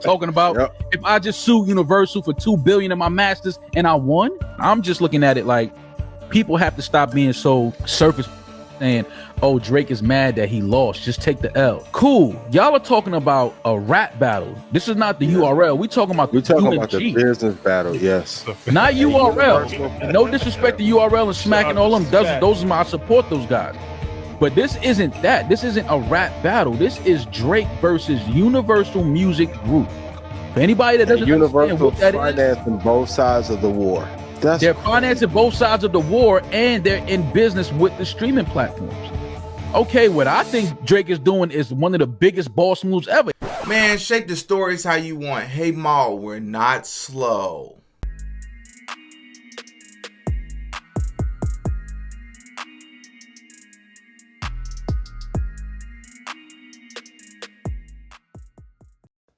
talking about? Yep. If I just sued Universal for $2 billion in my masters and I won, I'm just looking at it like people have to stop being so surface saying, oh, Drake is mad that he lost. Just take the L. Cool. Y'all are talking about a rap battle. This is not the URL. We're talking about the business battle. Yes. Not URL. No disrespect to URL and smacking all them. Those are my, I support those guys. But this isn't that. This isn't a rap battle. This is Drake versus Universal Music Group. For anybody that doesn't understand what that is, financing both sides of the war. They're financing both sides of the war, and they're in business with the streaming platforms. Okay, what I think Drake is doing is one of the biggest boss moves ever. Man, shake the stories how you want. Hey, Maul, we're not slow.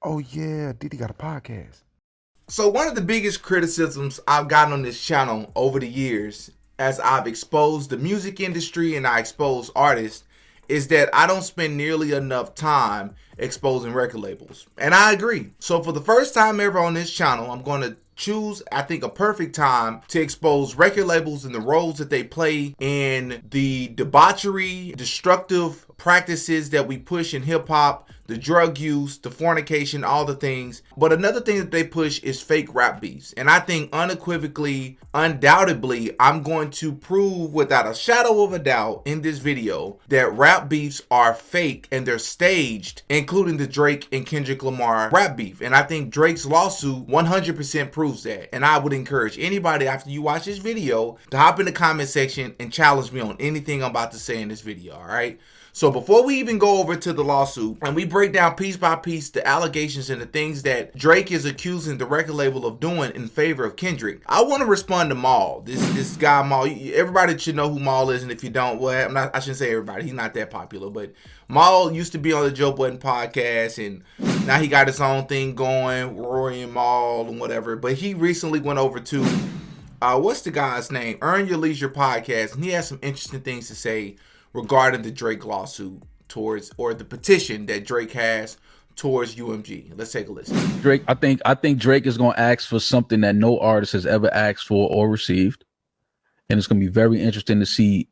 Oh yeah, DDGotAPodcast. So one of the biggest criticisms I've gotten on this channel over the years, as I've exposed the music industry and I expose artists, is that I don't spend nearly enough time exposing record labels. And I agree. So for the first time ever on this channel, I'm going to choose, I think, a perfect time to expose record labels and the roles that they play in the debauchery, destructive practices that we push in hip hop, the drug use, the fornication, all the things. But another thing that they push is fake rap beefs. And I think unequivocally, undoubtedly, I'm going to prove without a shadow of a doubt in this video that rap beefs are fake and they're staged, including the Drake and Kendrick Lamar rap beef. And I think Drake's lawsuit 100% proves that. And I would encourage anybody after you watch this video to hop in the comment section and challenge me on anything I'm about to say in this video, all right? So before we even go over to the lawsuit and we break down piece by piece the allegations and the things that Drake is accusing the record label of doing in favor of Kendrick, I want to respond to Maul. This guy Maul. Everybody should know who Maul is, and if you don't, well, I shouldn't say everybody. He's not that popular, but Maul used to be on the Joe Budden podcast, and now he got his own thing going, Rory and Maul and whatever. But he recently went over to what's the guy's name? Earn Your Leisure podcast, and he has some interesting things to say regarding the Drake lawsuit towards, or the petition that Drake has towards UMG. Let's take a listen. Drake, I think Drake is going to ask for something that no artist has ever asked for or received, and it's going to be very interesting to see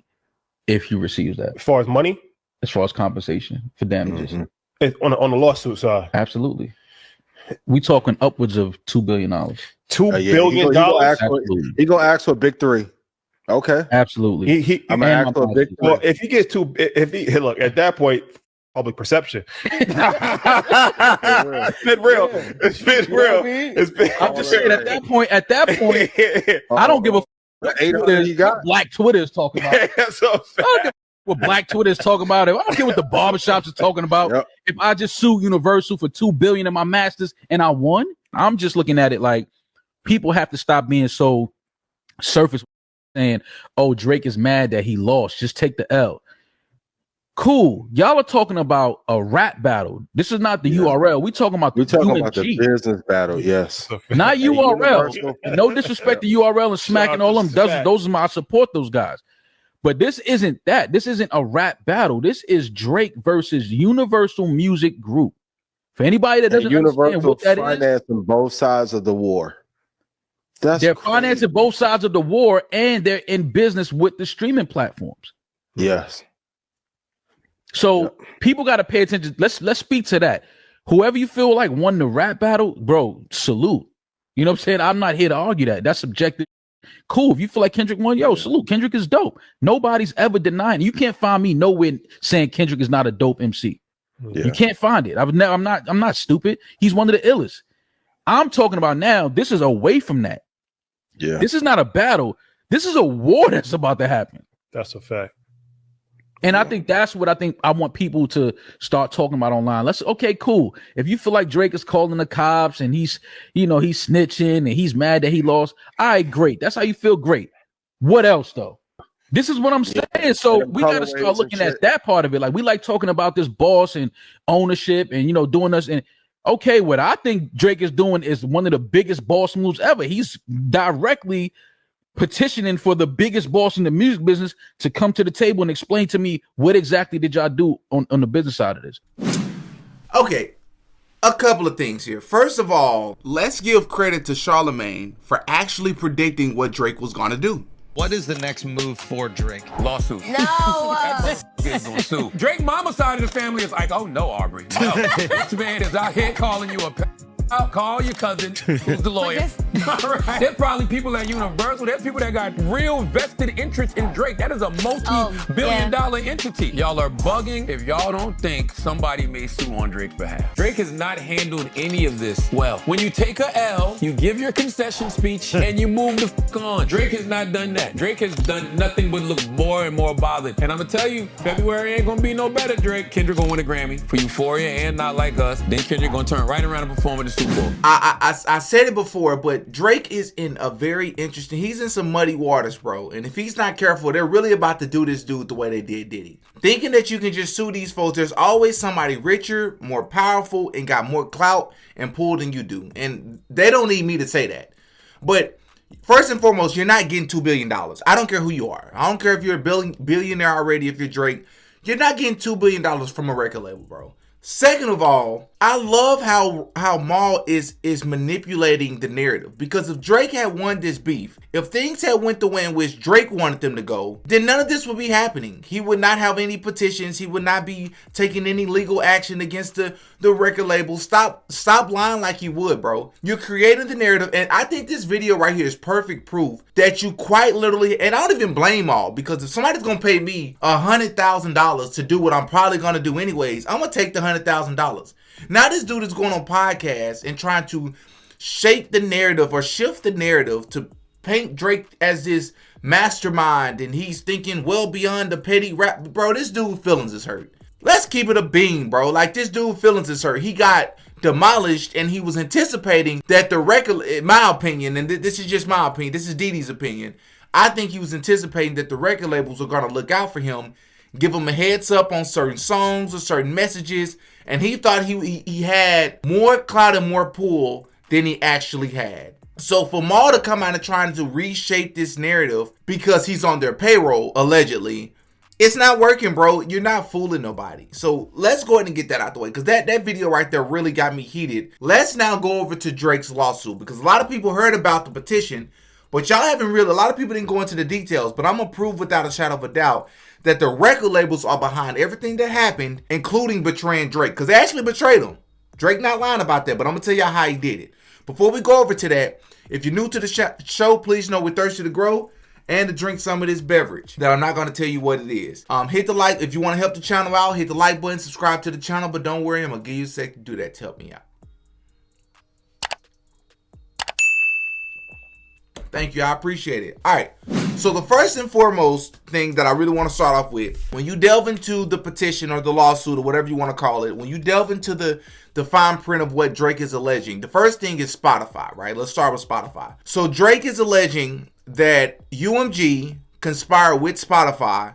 if he receives that. As far as money, as far as compensation for damages, on the lawsuit side, absolutely. We talking upwards of $2 billion. $2 billion. He gonna ask for a big three. Okay, absolutely. I'm gonna ask for a big three. Well, if he gets look at that point, public perception. It's been real. It's been real. I'm just saying at that point, I don't give a what Black Twitter is talking about. I don't give what Black Twitter is talking about. I don't care what the barbershops is talking about. Yep. If I just sued Universal for $2 billion in my masters and I won, I'm just looking at it like people have to stop being so surface saying, oh, Drake is mad that he lost. Just take the L. Cool. Y'all are talking about a rap battle. This is not the URL. We're talking about the business battle. Yes. Not URL. No disrespect to URL and smacking all them. Those are my, I support those guys. But this isn't that. This isn't a rap battle. This is Drake versus Universal Music Group. For anybody that doesn't understand what that is, financing both sides of the war. They're financing both sides of the war, and they're in business with the streaming platforms. Yes. So people got to pay attention. Let's speak to that. Whoever you feel like won the rap battle, bro, salute. You know what I'm saying? I'm not here to argue that. That's subjective. Cool. If you feel like Kendrick won, salute. Kendrick is dope. Nobody's ever denying. You can't find me nowhere saying Kendrick is not a dope MC. Yeah. You can't find it. I'm not stupid. He's one of the illest. I'm talking about now. This is away from that. Yeah. This is not a battle. This is a war that's about to happen. That's a fact. And I think that's what I want people to start talking about online. Okay, cool. If you feel like Drake is calling the cops and he's snitching and he's mad that he lost, all right, great. That's how you feel, great. What else though? This is what I'm saying. So we got to start looking at that part of it. Like we like talking about this boss and ownership and doing this. And okay, what I think Drake is doing is one of the biggest boss moves ever. He's directly petitioning for the biggest boss in the music business to come to the table and explain to me what exactly did y'all do on the business side of this. Okay, A couple of things here. First of all, let's give credit to Charlemagne for actually predicting what Drake was going to do. What is the next move for Drake? Lawsuit. No. Is gonna sue. Drake mama side of the family is like, oh no, Aubrey. No. This man is out here calling you a I'll call your cousin, who's the lawyer. All right. There's probably people at Universal. There's people that got real vested interest in Drake. That is a multi-billion-dollar entity. Y'all are bugging if y'all don't think somebody may sue on Drake's behalf. Drake has not handled any of this well. When you take a L, you give your concession speech, and you move the fuck on. Drake has not done that. Drake has done nothing but look more and more bothered. And I'm gonna tell you, February ain't gonna be no better, Drake. Kendrick gonna win a Grammy for Euphoria and Not Like Us. Then Kendrick gonna turn right around and perform in the Super Bowl. I said it before, but Drake is in a very interesting, he's in some muddy waters, bro. And if he's not careful, they're really about to do this dude the way they did Diddy. Thinking that you can just sue these folks, there's always somebody richer, more powerful, and got more clout and pull than you do. And they don't need me to say that. But first and foremost, you're not getting $2 billion. I don't care who you are. I don't care if you're a billionaire already, if you're Drake. You're not getting $2 billion from a record label, bro. Second of all, I love how Mal is manipulating the narrative, because if Drake had won this beef, if things had went the way in which Drake wanted them to go, then none of this would be happening. He would not have any petitions. He would not be taking any legal action against the record label. Stop lying like you would, bro. You're creating the narrative, and I think this video right here is perfect proof that you quite literally, and I don't even blame Mal, because if somebody's gonna pay me $100,000 to do what I'm probably gonna do anyways, I'm gonna take the $100,000. Now this dude is going on podcasts and trying to shape the narrative or shift the narrative to paint Drake as this mastermind, and he's thinking well beyond the petty rap. Bro, this dude feelings is hurt. Let's keep it a bean, bro. Like, this dude feelings is hurt. He got demolished, and he was anticipating that the record, in my opinion, and this is just my opinion, this is DD's opinion, I think he was anticipating that the record labels are going to look out for him, give him a heads up on certain songs or certain messages, and he thought he had more clout and more pull than he actually had. So for Mal to come out and trying to reshape this narrative because he's on their payroll, allegedly, it's not working, bro. You're not fooling nobody. So let's go ahead and get that out the way, because that video right there really got me heated. Let's now go over to Drake's lawsuit, because a lot of people heard about the petition, but y'all haven't really, a lot of people didn't go into the details, but I'm going to prove without a shadow of a doubt that the record labels are behind everything that happened, including betraying Drake, because they actually betrayed him. Drake not lying about that, but I'm going to tell y'all how he did it. Before we go over to that, if you're new to the show, please know we're thirsty to grow and to drink some of this beverage that I'm not going to tell you what it is. Hit the like. If you want to help the channel out, hit the like button, subscribe to the channel, but don't worry, I'm going to give you a sec to do that to help me out. Thank you. I appreciate it. All right. So the first and foremost thing that I really want to start off with, when you delve into the petition or the lawsuit or whatever you want to call it, when you delve into the fine print of what Drake is alleging, the first thing is Spotify, right? Let's start with Spotify. So Drake is alleging that UMG conspired with Spotify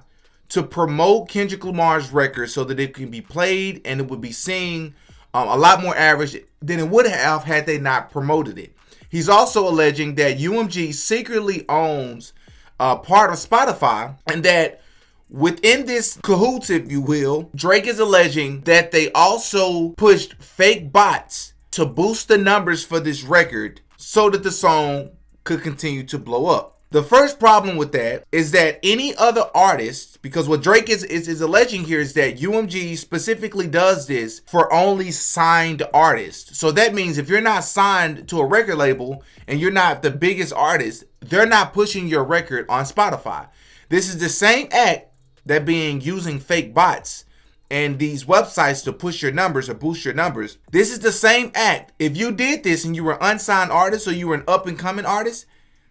to promote Kendrick Lamar's record so that it can be played and it would be seeing a lot more average than it would have had they not promoted it. He's also alleging that UMG secretly owns part of Spotify, and that within this cahoots, if you will, Drake is alleging that they also pushed fake bots to boost the numbers for this record so that the song could continue to blow up. The first problem with that is that any other artist, because what Drake is alleging here is that UMG specifically does this for only signed artists. So that means if you're not signed to a record label and you're not the biggest artist, they're not pushing your record on Spotify. This is the same act that being using fake bots and these websites to push your numbers or boost your numbers. This is the same act. If you did this and you were an unsigned artist or you were an up and coming artist,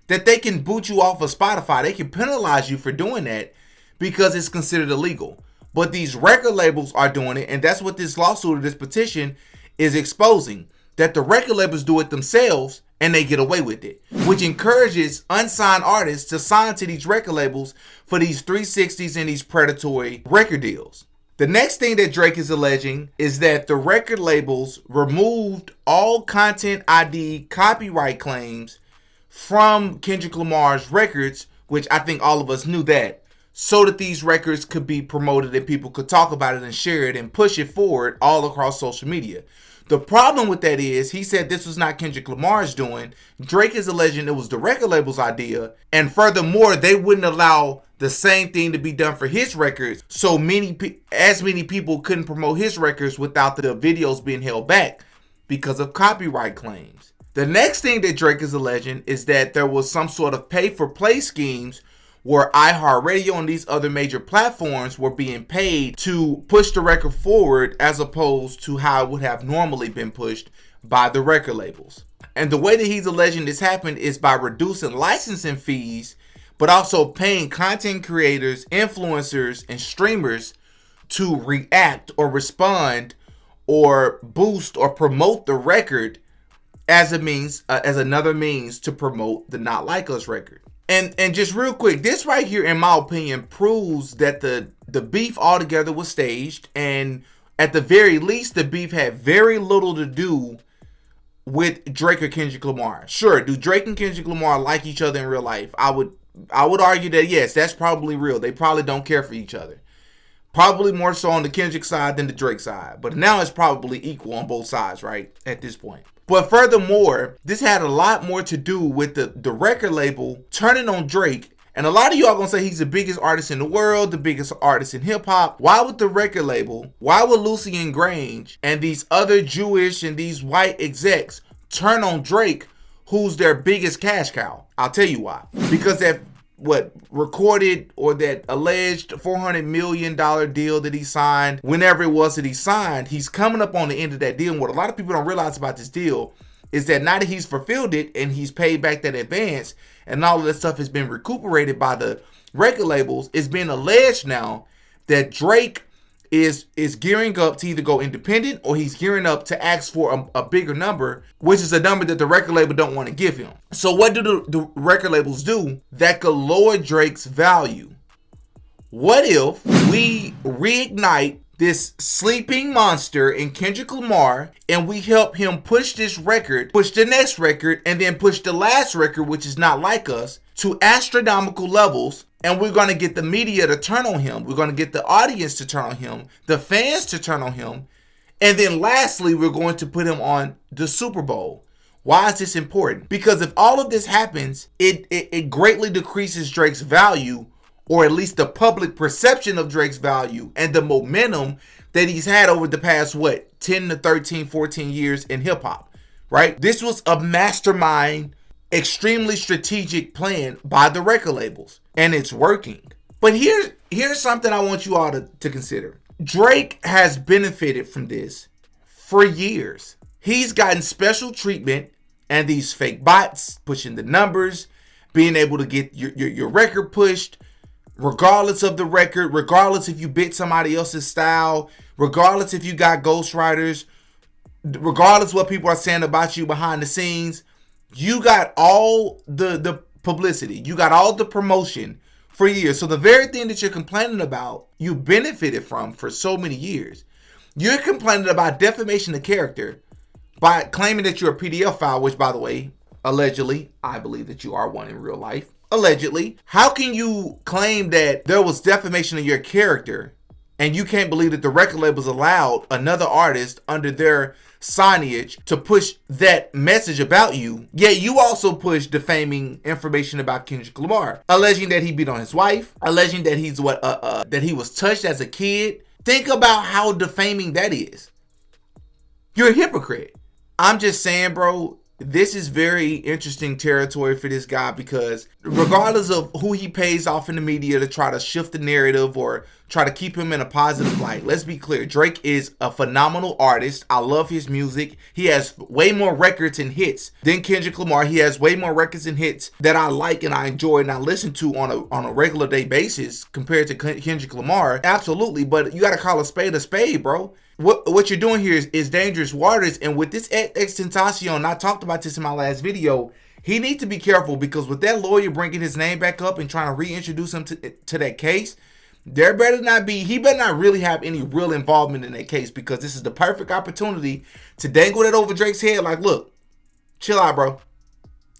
that they can boot you off of Spotify. They can penalize you for doing that because it's considered illegal. But these record labels are doing it, and that's what this lawsuit or this petition is exposing, that the record labels do it themselves and they get away with it, which encourages unsigned artists to sign to these record labels for these 360s and these predatory record deals. The next thing that Drake is alleging is that the record labels removed all Content ID copyright claims from Kendrick Lamar's records, which I think all of us knew that, so that these records could be promoted and people could talk about it and share it and push it forward all across social media. The problem with that is he said this was not Kendrick Lamar's doing. Drake is alleging it was the record label's idea. And furthermore, they wouldn't allow the same thing to be done for his records. So many people couldn't promote his records without the videos being held back because of copyright claims. The next thing that Drake is alleging is that there was some sort of pay-for-play schemes where iHeartRadio and these other major platforms were being paid to push the record forward as opposed to how it would have normally been pushed by the record labels. And the way that he's alleging this happened is by reducing licensing fees, but also paying content creators, influencers, and streamers to react or respond or boost or promote the record as another means to promote the Not Like Us record. And just real quick, this right here, in my opinion, proves that the beef altogether was staged, and at the very least, the beef had very little to do with Drake or Kendrick Lamar. Sure, do Drake and Kendrick Lamar like each other in real life? I would argue that yes, that's probably real. They probably don't care for each other. Probably more so on the Kendrick side than the Drake side. But now it's probably equal on both sides, right? At this point. But furthermore, this had a lot more to do with the record label turning on Drake. And a lot of y'all gonna say he's the biggest artist in the world, the biggest artist in hip hop. Why would the record label, why would Lucian Grange and these other Jewish and these white execs turn on Drake, who's their biggest cash cow? I'll tell you why. Because that recorded or that alleged $400 million deal that he signed, whenever it was that he signed, he's coming up on the end of that deal. And what a lot of people don't realize about this deal is that now that he's fulfilled it and he's paid back that advance and all of that stuff has been recuperated by the record labels, it's been alleged now that Drake is gearing up to either go independent or he's gearing up to ask for a bigger number, which is a number that the record label don't want to give him. So what do the record labels do that could lower Drake's value? What if we reignite this sleeping monster in Kendrick Lamar and we help him push this record, push the next record, and then push the last record, which is Not Like Us, to astronomical levels? And we're going to get the media to turn on him. We're going to get the audience to turn on him, the fans to turn on him. And then lastly, we're going to put him on the Super Bowl. Why is this important? Because if all of this happens, it greatly decreases Drake's value, or at least the public perception of Drake's value and the momentum that he's had over the past, 10 to 13, 14 years in hip hop, right? This was a mastermind, extremely strategic plan by the record labels, and it's working. But here's something I want you all to consider. Drake has benefited from this for years. He's gotten special treatment and these fake bots pushing the numbers, being able to get your record pushed regardless of the record, regardless if you bit somebody else's style, regardless if you got ghostwriters, regardless what people are saying about you behind the scenes. You got all the publicity. You got all the promotion for years. So the very thing that you're complaining about, you benefited from for so many years. You're complaining about defamation of character by claiming that you're a PDF file, which, by the way, allegedly, I believe that you are one in real life. Allegedly. How can you claim that there was defamation of your character and you can't believe that the record labels allowed another artist under their signage to push that message about you, yet you also push defaming information about Kendrick Lamar, alleging that he beat on his wife, alleging that he's that he was touched as a kid? Think about how defaming that is. You're a hypocrite. I'm just saying, bro, this is very interesting territory for this guy, because regardless of who he pays off in the media to try to shift the narrative or try to keep him in a positive light, let's be clear. Drake is a phenomenal artist. I love his music. He has way more records and hits than Kendrick Lamar. He has way more records and hits that I like and I enjoy and I listen to on a regular day basis compared to Kendrick Lamar. Absolutely, but you got to call a spade, bro. What you're doing here is dangerous waters. And with this extentacion, I talked about this in my last video, he needs to be careful, because with that lawyer bringing his name back up and trying to reintroduce him to that case, he better not really have any real involvement in that case, because this is the perfect opportunity to dangle that over Drake's head. Like, look, chill out, bro.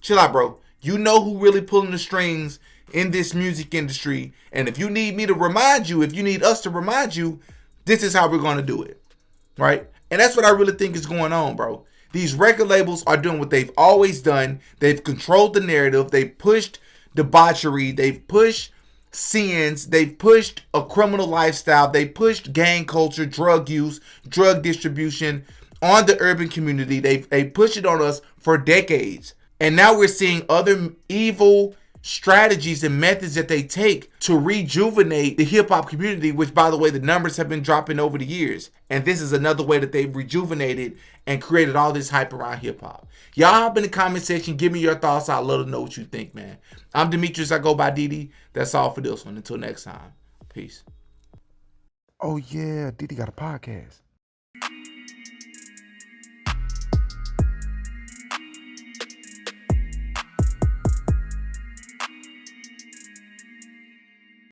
Chill out, bro. You know who really pulling the strings in this music industry. And if you need me to remind you, if you need us to remind you, this is how we're going to do it. Right? And that's what I really think is going on, bro. These record labels are doing what they've always done. They've controlled the narrative. They've pushed debauchery. They've pushed sins. They've pushed a criminal lifestyle. They pushed gang culture, drug use, drug distribution on the urban community. They pushed it on us for decades. And now we're seeing other evil strategies and methods that they take to rejuvenate the hip-hop community, which, by the way, the numbers have been dropping over the years. And this is another way that they've rejuvenated and created all this hype around hip-hop. Y'all hop in the comment section. Give me your thoughts. I'd love to know what you think, man. I'm Demetrius. I go by DD. That's all for this one. Until next time. Peace. Oh, yeah. Diddy got a podcast.